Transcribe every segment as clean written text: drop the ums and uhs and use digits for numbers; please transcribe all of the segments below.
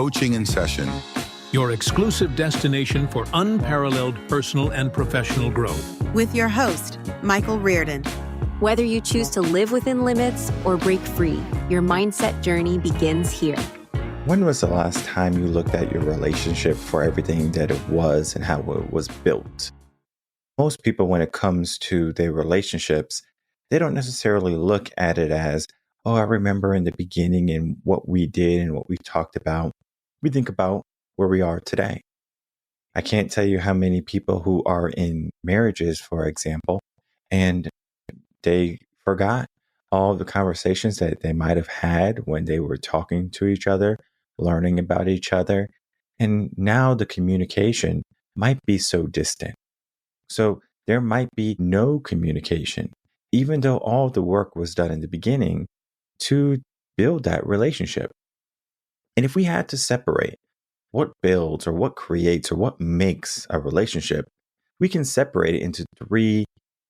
Coaching in Session, your exclusive destination for unparalleled personal and professional growth. With your host, Michael Rearden. Whether you choose to live within limits or break free, your mindset journey begins here. When was the last time you looked at your relationship for everything that it was and how it was built? Most people, when it comes to their relationships, they don't necessarily look at it as, oh, I remember in the beginning and what we did and what we talked about. We think about where we are today. I can't tell you how many people who are in marriages, for example, and they forgot all the conversations that they might have had when they were talking to each other, learning about each other. And now the communication might be so distant. So there might be no communication, even though all the work was done in the beginning to build that relationship. And if we had to separate what builds or what creates or what makes a relationship, we can separate it into three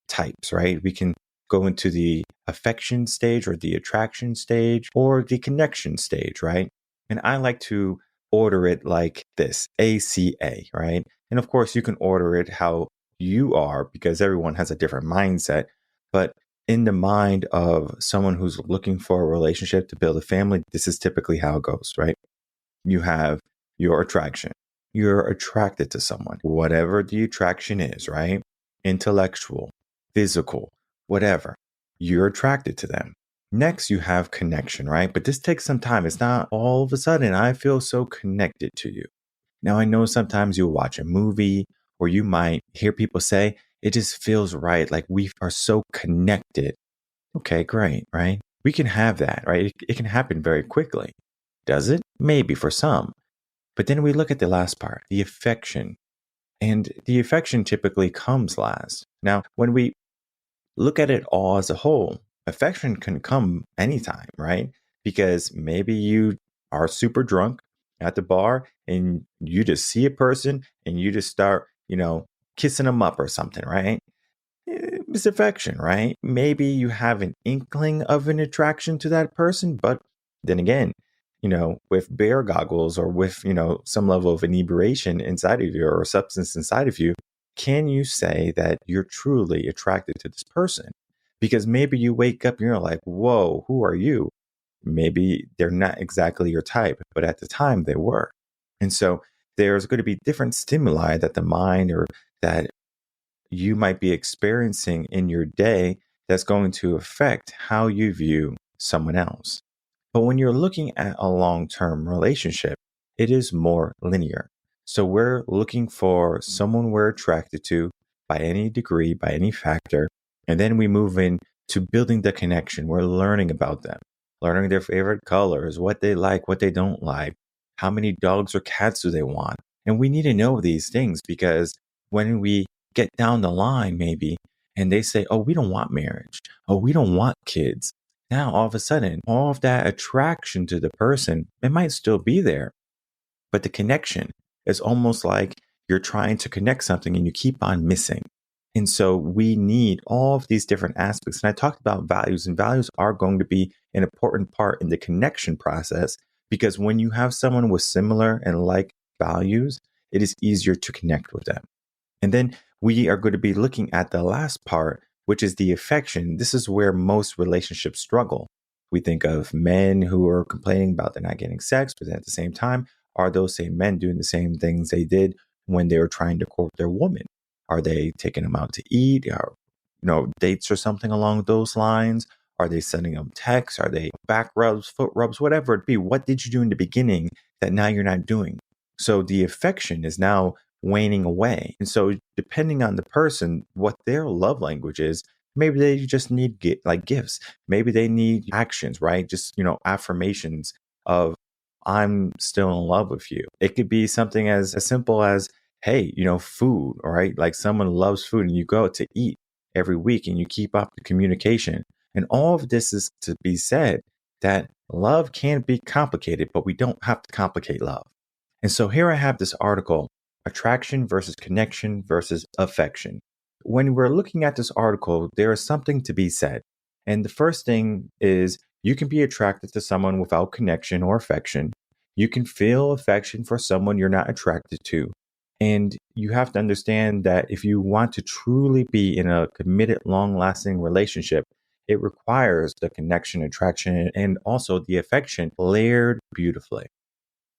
types, right? We can go into the affection stage or the attraction stage or the connection stage, right? And I like to order it like this, ACA, right? And of course, you can order it how you are because everyone has a different mindset. But in the mind of someone who's looking for a relationship to build a family, this is typically how it goes, right? You have your attraction. You're attracted to someone, whatever the attraction is, right? Intellectual, physical, whatever. You're attracted to them. Next, you have connection, right? But this takes some time. It's not all of a sudden, I feel so connected to you. Now, I know sometimes you'll watch a movie or you might hear people say, it just feels right. Like we are so connected. Okay, great, right? We can have that, right? It can happen very quickly. Does it? Maybe for some. But then we look at the last part, the affection. And the affection typically comes last. Now, when we look at it all as a whole, affection can come anytime, right? Because maybe you are super drunk at the bar and you just see a person and you just start, kissing them up or something, right? It's affection, right? Maybe you have an inkling of an attraction to that person, but then again, with bear goggles or with, some level of inebriation inside of you or substance inside of you, can you say that you're truly attracted to this person? Because maybe you wake up and you're like, whoa, who are you? Maybe they're not exactly your type, but at the time they were. And so there's going to be different stimuli that the mind or that you might be experiencing in your day that's going to affect how you view someone else. But when you're looking at a long-term relationship, it is more linear. So we're looking for someone we're attracted to by any degree, by any factor. And then we move into building the connection. We're learning about them, learning their favorite colors, what they like, what they don't like, how many dogs or cats do they want. And we need to know these things because when we get down the line, maybe, and they say, oh, we don't want marriage. Oh, we don't want kids. Now, all of a sudden, all of that attraction to the person, it might still be there. But the connection is almost like you're trying to connect something and you keep on missing. And so we need all of these different aspects. And I talked about values, and values are going to be an important part in the connection process because when you have someone with similar and like values, it is easier to connect with them. And then we are going to be looking at the last part, which is the affection. This is where most relationships struggle. We think of men who are complaining about they're not getting sex, but at the same time, are those same men doing the same things they did when they were trying to court their woman? Are they taking them out to eat or, dates or something along those lines? Are they sending them texts? Are they back rubs, foot rubs, whatever it be? What did you do in the beginning that now you're not doing? So the affection is now waning away. And so depending on the person, what their love language is, maybe they just need gifts. Maybe they need actions, right? Just, affirmations of I'm still in love with you. It could be something as simple as, hey, food, all right? Like someone loves food and you go out to eat every week and you keep up the communication. And all of this is to be said that love can be complicated, but we don't have to complicate love. And so here I have this article, Attraction versus Connection versus Affection. When we're looking at this article, there is something to be said. And the first thing is you can be attracted to someone without connection or affection. You can feel affection for someone you're not attracted to. And you have to understand that if you want to truly be in a committed, long lasting relationship, it requires the connection, attraction, and also the affection layered beautifully.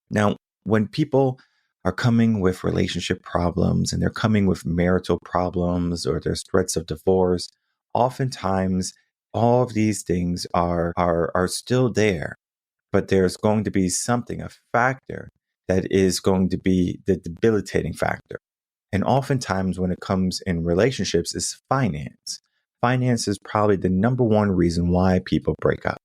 Now, when people are coming with relationship problems and they're coming with marital problems or there's threats of divorce, oftentimes all of these things are still there, but there's going to be something, a factor that is going to be the debilitating factor. And oftentimes when it comes in relationships is finance. Finance is probably the number one reason why people break up.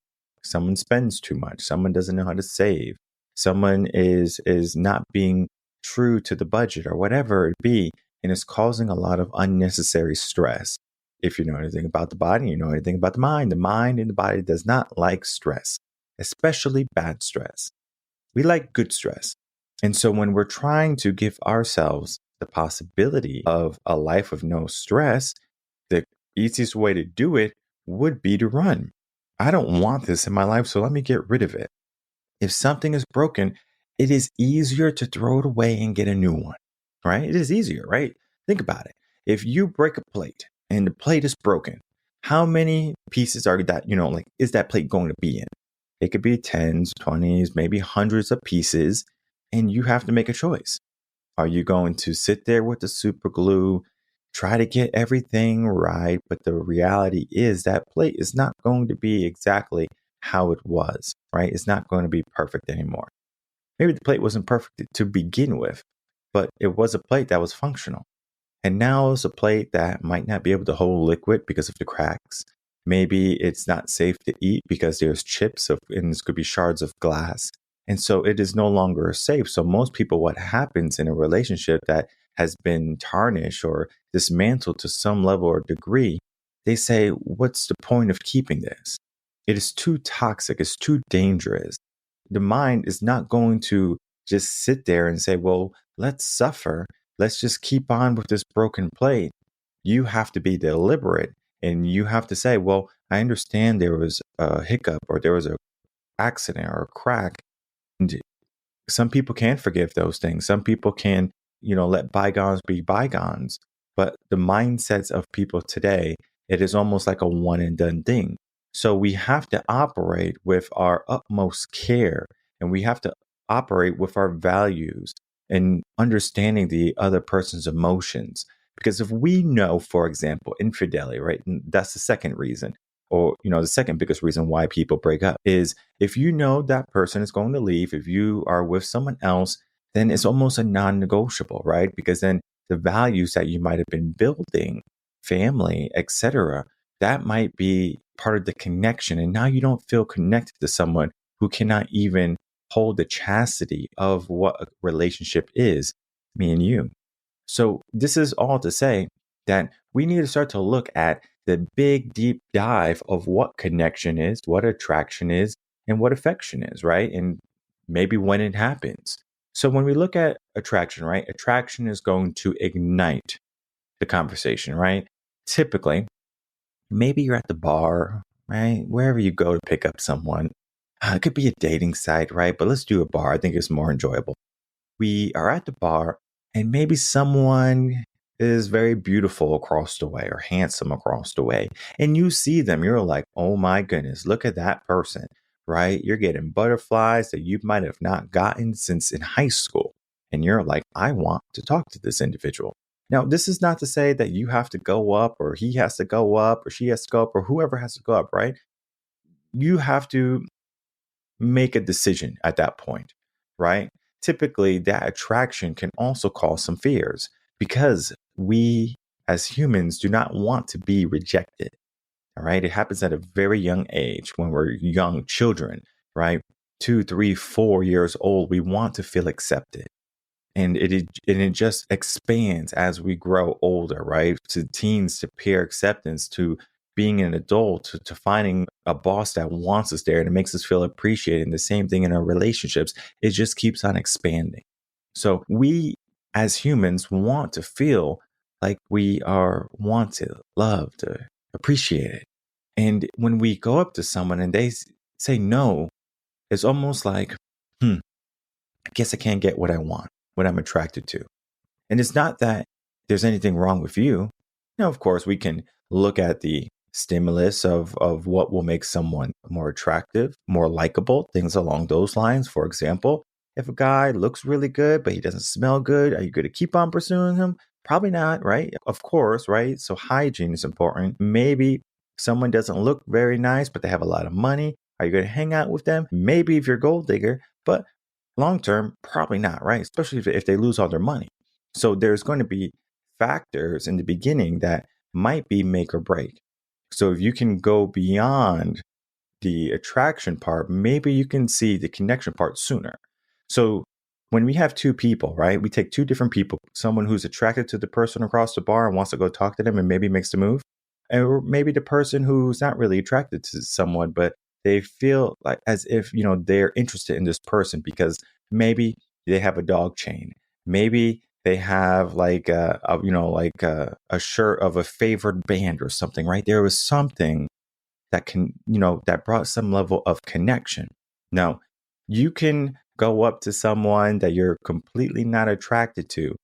Someone spends too much. Someone doesn't know how to save. Someone is not being true to the budget or whatever it be, and it's causing a lot of unnecessary stress. If you know anything about the body, you know anything about the mind. The mind and the body does not like stress, especially bad stress. We like good stress. And so when we're trying to give ourselves the possibility of a life of no stress, the easiest way to do it would be to run. I don't want this in my life, so let me get rid of it. If something is broken, it is easier to throw it away and get a new one, right? It is easier, right? Think about it. If you break a plate and the plate is broken, how many pieces are that, is that plate going to be in? It could be tens, 20s, maybe hundreds of pieces, and you have to make a choice. Are you going to sit there with the super glue, try to get everything right? But the reality is that plate is not going to be exactly how it was, right? It's not going to be perfect anymore. Maybe the plate wasn't perfect to begin with, but it was a plate that was functional. And now it's a plate that might not be able to hold liquid because of the cracks. Maybe it's not safe to eat because there's chips and this could be shards of glass. And so it is no longer safe. So most people, what happens in a relationship that has been tarnished or dismantled to some level or degree, they say, what's the point of keeping this? It is too toxic. It's too dangerous. The mind is not going to just sit there and say, well, let's suffer. Let's just keep on with this broken plate. You have to be deliberate and you have to say, well, I understand there was a hiccup or there was an accident or a crack. And some people can't forgive those things. Some people can, let bygones be bygones. But the mindsets of people today, it is almost like a one and done thing. So we have to operate with our utmost care and we have to operate with our values and understanding the other person's emotions. Because if we know, for example, infidelity, right? And that's the second reason, or, the second biggest reason why people break up is if you know that person is going to leave, if you are with someone else, then it's almost a non-negotiable, right? Because then the values that you might have been building, family, etc., that might be part of the connection. And now you don't feel connected to someone who cannot even hold the chastity of what a relationship is, me and you. So this is all to say that we need to start to look at the big deep dive of what connection is, what attraction is, and what affection is, right? And maybe when it happens. So when we look at attraction, right? Attraction is going to ignite the conversation, right? Typically, maybe you're at the bar, right? Wherever you go to pick up someone. It could be a dating site, right? But let's do a bar. I think it's more enjoyable. We are at the bar and maybe someone is very beautiful across the way or handsome across the way. And you see them, you're like, oh my goodness, look at that person, right? You're getting butterflies that you might have not gotten since in high school. And you're like, I want to talk to this individual. Now, this is not to say that you have to go up or he has to go up or she has to go up or whoever has to go up, right? You have to make a decision at that point, right? Typically, that attraction can also cause some fears because we as humans do not want to be rejected. All right. It happens at a very young age when we're young children, right? 2, 3, 4 years old. We want to feel accepted. And it just expands as we grow older, right? To teens, to peer acceptance, to being an adult, to finding a boss that wants us there and it makes us feel appreciated. And the same thing in our relationships. It just keeps on expanding. So we as humans want to feel like we are wanted, loved, appreciated. And when we go up to someone and they say no, it's almost like, I guess I can't get what I want, what I'm attracted to. And it's not that there's anything wrong with you. Now, of course, we can look at the stimulus of what will make someone more attractive, more likable, things along those lines. For example, if a guy looks really good, but he doesn't smell good, are you going to keep on pursuing him? Probably not, right? Of course, right? So hygiene is important. Maybe someone doesn't look very nice, but they have a lot of money. Are you going to hang out with them? Maybe if you're a gold digger, but long term, probably not, right? Especially if they lose all their money. So there's going to be factors in the beginning that might be make or break. So if you can go beyond the attraction part, maybe you can see the connection part sooner. So when we have two people, right, we take two different people, someone who's attracted to the person across the bar and wants to go talk to them and maybe makes the move, or maybe the person who's not really attracted to someone, but they feel like as if, they're interested in this person because maybe they have a dog chain. Maybe they have like a shirt of a favorite band or something, right? There was something that that brought some level of connection. Now, you can go up to someone that you're completely not attracted to,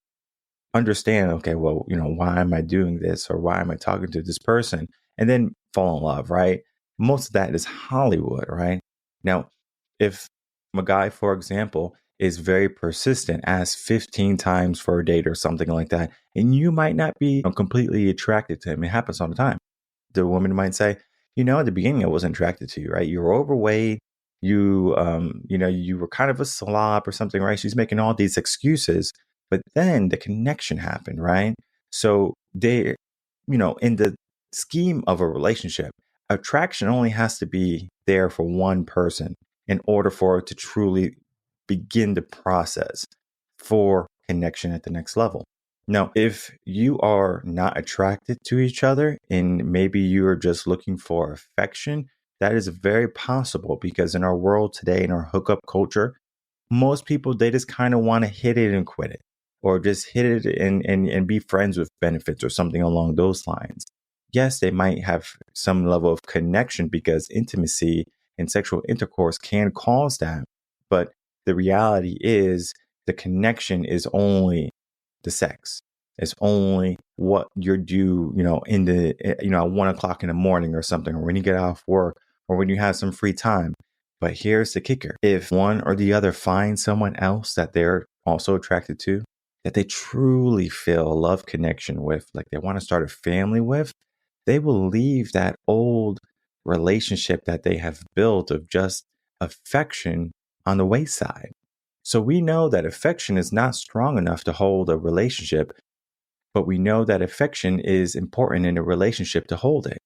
understand, okay, well, why am I doing this or why am I talking to this person? And then fall in love, right? Most of that is Hollywood, right? Now, if a guy, for example, is very persistent, asks 15 times for a date or something like that, and you might not be completely attracted to him. It happens all the time. The woman might say, at the beginning, I wasn't attracted to you, right? You were overweight. You were kind of a slob or something, right? She's making all these excuses, but then the connection happened, right? So they, in the scheme of a relationship, attraction only has to be there for one person in order for it to truly begin the process for connection at the next level. Now, if you are not attracted to each other and maybe you are just looking for affection, that is very possible because in our world today, in our hookup culture, most people, they just kind of want to hit it and quit it, or just hit it and be friends with benefits or something along those lines. Yes, they might have some level of connection because intimacy and sexual intercourse can cause that. But the reality is the connection is only the sex. It's only what you're due, in the, at 1 o'clock in the morning or something, or when you get off work or when you have some free time. But here's the kicker. If one or the other finds someone else that they're also attracted to, that they truly feel a love connection with, like they want to start a family with, they will leave that old relationship that they have built of just affection on the wayside. So we know that affection is not strong enough to hold a relationship, but we know that affection is important in a relationship to hold it.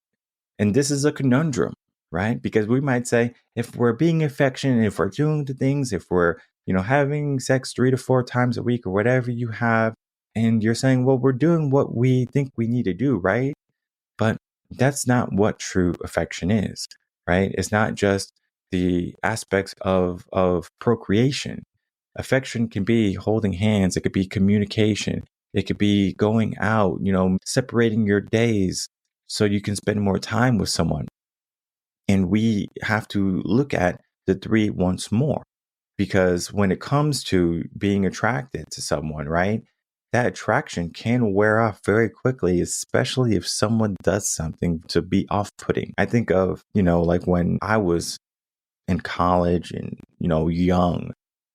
And this is a conundrum, right? Because we might say, if we're being affectionate, if we're doing the things, if we're, having sex 3 to 4 times a week or whatever you have, and you're saying, well, we're doing what we think we need to do, right? But that's not what true affection is, right? It's not just the aspects of procreation. Affection can be holding hands. It could be communication. It could be going out, separating your days so you can spend more time with someone. And we have to look at the three once more, because when it comes to being attracted to someone, right, that attraction can wear off very quickly, especially if someone does something to be off-putting. I think of, like when I was in college and, young,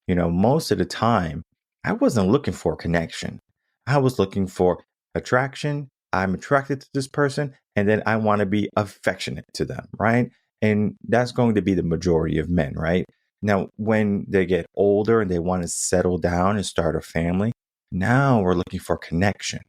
most of the time I wasn't looking for connection. I was looking for attraction. I'm attracted to this person, and then I want to be affectionate to them, right? And that's going to be the majority of men, right? Now, when they get older and they want to settle down and start a family, now we're looking for connection,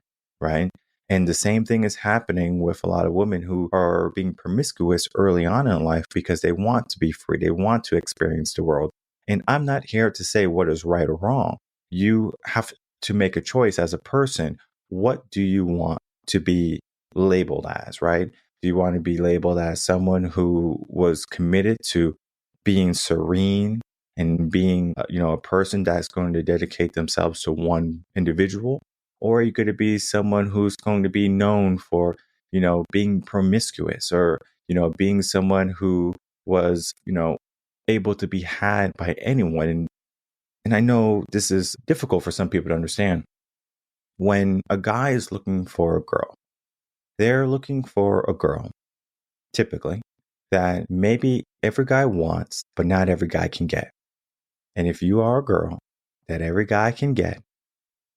right? And the same thing is happening with a lot of women who are being promiscuous early on in life because they want to be free. They want to experience the world. And I'm not here to say what is right or wrong. You have to make a choice as a person. What do you want to be labeled as, right? Do you want to be labeled as someone who was committed to being serene and being, a person that's going to dedicate themselves to one individual? Or are you going to be someone who's going to be known for, being promiscuous, or, being someone who was, able to be had by anyone? And And I know this is difficult for some people to understand. When a guy is looking for a girl, they're looking for a girl, typically, that maybe every guy wants, but not every guy can get. And if you are a girl that every guy can get,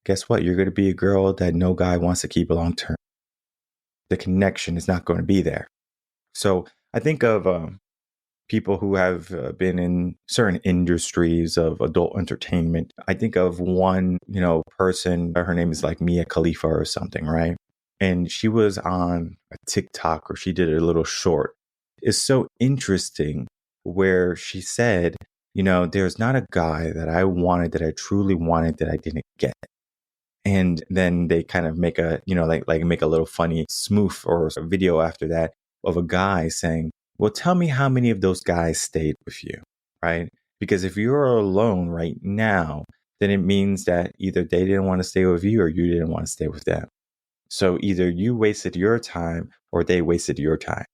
guess what? You're going to be a girl that no guy wants to keep long term. The connection is not going to be there. So I think of people who have been in certain industries of adult entertainment. I think of one, person, her name is like Mia Khalifa or something, right? And she was on a TikTok, or she did a little short. It's so interesting where she said, there's not a guy that I wanted, that I truly wanted, that I didn't get. And then they kind of make a, like make a little funny smoof or a video after that of a guy saying, well, tell me how many of those guys stayed with you, right? Because if you're alone right now, then it means that either they didn't want to stay with you or you didn't want to stay with them. So either you wasted your time or they wasted your time.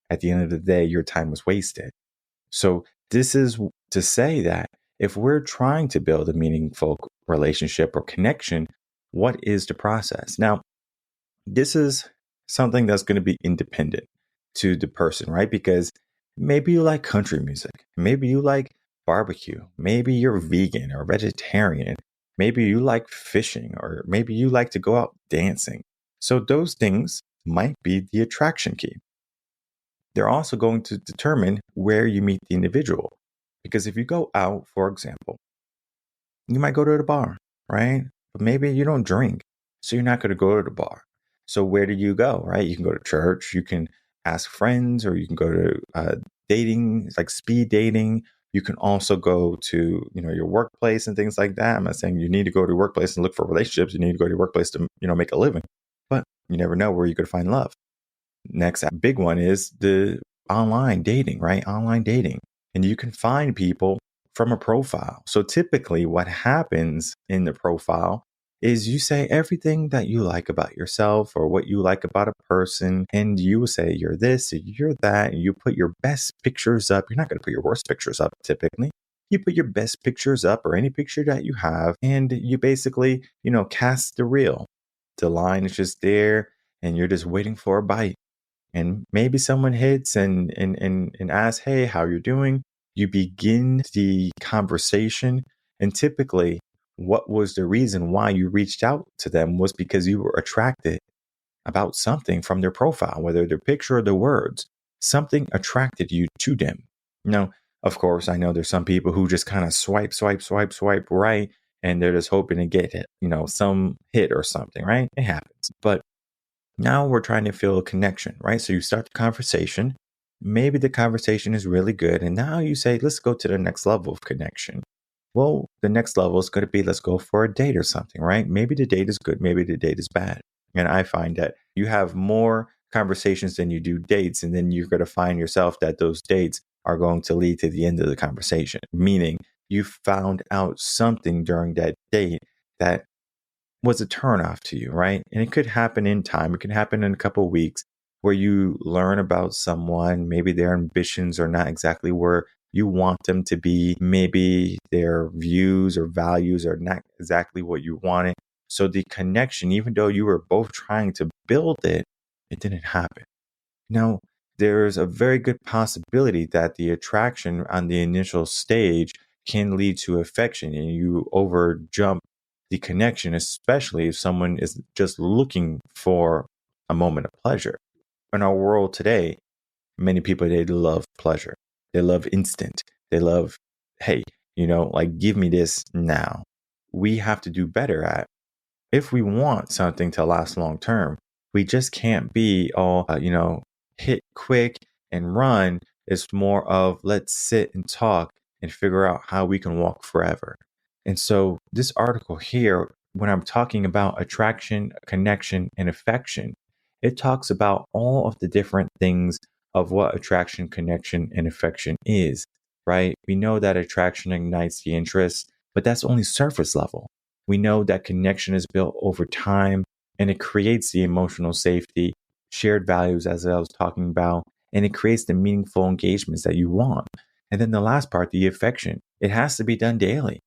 At the end of the day, your time was wasted. So this is to say that if we're trying to build a meaningful relationship or connection, what is the process? Now, this is something that's going to be independent to the person, right? Because maybe you like country music. Maybe you like barbecue. Maybe you're vegan or vegetarian. Maybe you like fishing, or maybe you like to go out dancing. So those things might be the attraction key. They're also going to determine where you meet the individual. Because if you go out, for example, you might go to the bar, right? But maybe you don't drink, so you're not going to go to the bar. So where do you go, right? You can go to church, you can ask friends, or you can go to dating, like speed dating. You can also go to, your workplace and things like that. I'm not saying you need to go to your workplace and look for relationships. You need to go to your workplace to, make a living. But you never know where you're going to find love. Next big one is the online dating, right? Online dating. And you can find people from a profile. So typically what happens in the profile is you say everything that you like about yourself or what you like about a person. And you will say you're this, or you're that. And you put your best pictures up. You're not going to put your worst pictures up typically. You put your best pictures up, or any picture that you have. And you basically, cast the reel. The line is just there and you're just waiting for a bite. And maybe someone hits and asks, hey, how you doing? You begin the conversation. And typically, what was the reason why you reached out to them was because you were attracted about something from their profile, whether their picture or the words. Something attracted you to them. Now, of course, I know there's some people who just kind of swipe right, and they're just hoping to get it, some hit or something, right? It happens. But now we're trying to feel a connection, right? So you start the conversation. Maybe the conversation is really good. And now you say, let's go to the next level of connection. Well, the next level is going to be, let's go for a date or something, right? Maybe the date is good. Maybe the date is bad. And I find that you have more conversations than you do dates. And then you're going to find yourself that those dates are going to lead to the end of the conversation, meaning you found out something during that date that was a turnoff to you, right? And it could happen in time. It can happen in a couple of weeks where you learn about someone. Maybe their ambitions are not exactly where you want them to be. Maybe their views or values are not exactly what you wanted. So the connection, even though you were both trying to build it, it didn't happen. Now, there's a very good possibility that the attraction on the initial stage can lead to affection, and you over jump the connection, especially if someone is just looking for a moment of pleasure. In our world today, many people, they love pleasure. They love instant. They love, hey, like give me this now. We have to do better at, if we want something to last long term, we just can't be all, hit quick and run. It's more of let's sit and talk and figure out how we can walk forever. And so this article here, when I'm talking about attraction, connection, and affection, it talks about all of the different things of what attraction, connection, and affection is, right? We know that attraction ignites the interest, but that's only surface level. We know that connection is built over time, and it creates the emotional safety, shared values, as I was talking about, and it creates the meaningful engagements that you want. And then the last part, the affection, it has to be done daily.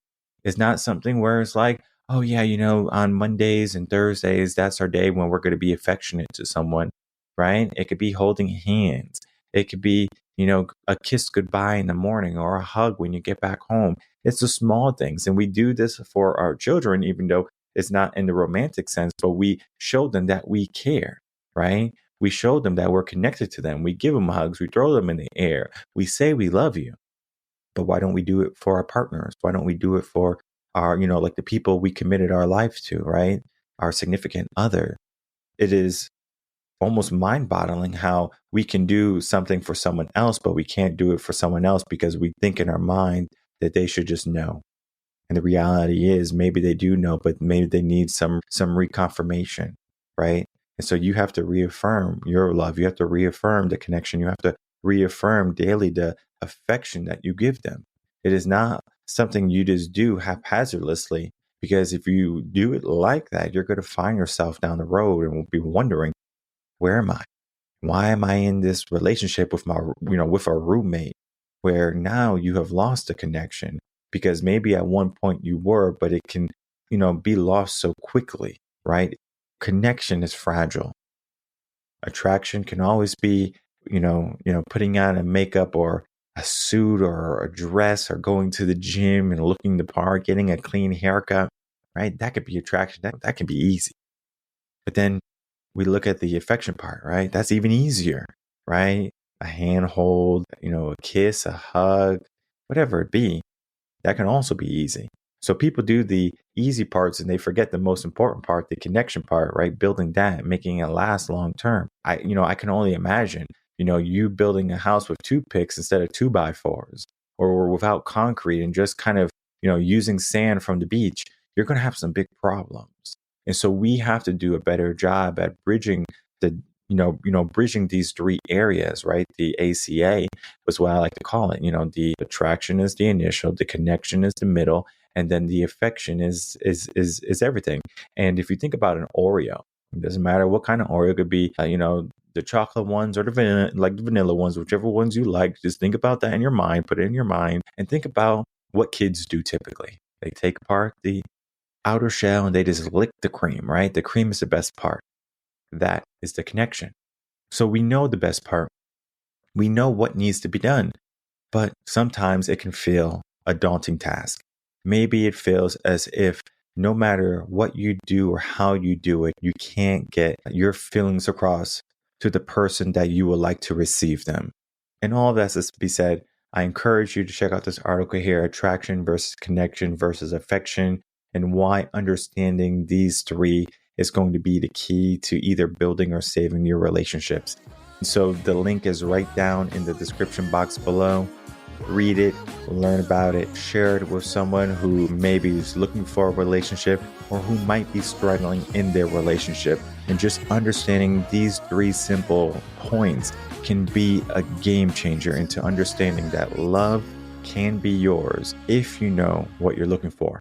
It's not something where it's like, oh yeah, on Mondays and Thursdays, that's our day when we're going to be affectionate to someone, right? It could be holding hands. It could be, a kiss goodbye in the morning or a hug when you get back home. It's the small things. And we do this for our children, even though it's not in the romantic sense, but we show them that we care, right? We show them that we're connected to them. We give them hugs. We throw them in the air. We say we love you. But why don't we do it for our partners? Why don't we do it for our, like the people we committed our life to, right? Our significant other. It is almost mind-boggling how we can do something for someone else, but we can't do it for someone else because we think in our mind that they should just know. And the reality is maybe they do know, but maybe they need some reconfirmation, right? And so you have to reaffirm your love. You have to reaffirm the connection. You have to reaffirm daily the affection that you give them. It is not something you just do haphazardly, because if you do it like that, you're going to find yourself down the road and will be wondering, where am I? Why am I in this relationship with with our roommate, where now you have lost a connection? Because maybe at one point you were, but it can, be lost so quickly, right? Connection is fragile. Attraction can always be, putting on a makeup or a suit or a dress or going to the gym and looking the part, getting a clean haircut, right? That could be attraction. That can be easy. But then we look at the affection part, right? That's even easier, right? A handhold, a kiss, a hug, whatever it be, that can also be easy. So people do the easy parts and they forget the most important part, the connection part, right? Building that, making it last long term. I can only imagine, you building a house with toothpicks instead of 2x4s, or without concrete and just kind of, using sand from the beach. You're going to have some big problems. And so we have to do a better job at bridging bridging these three areas, right? The ACA is what I like to call it. The attraction is the initial, the connection is the middle, and then the affection is everything. And if you think about an Oreo, it doesn't matter what kind of Oreo. It could be, the chocolate ones or the vanilla ones, whichever ones you like. Just think about that in your mind, put it in your mind, and think about what kids do typically. They take apart the outer shell and they just lick the cream, right? The cream is the best part. That is the connection. So we know the best part. We know what needs to be done, but sometimes it can feel a daunting task. Maybe it feels as if no matter what you do or how you do it, you can't get your feelings across to the person that you would like to receive them. And all of that is to be said, I encourage you to check out this article here, Attraction versus Connection versus Affection, and why understanding these three is going to be the key to either building or saving your relationships. So the link is right down in the description box below. Read it, learn about it, share it with someone who maybe is looking for a relationship or who might be struggling in their relationship. And just understanding these three simple points can be a game changer into understanding that love can be yours if you know what you're looking for.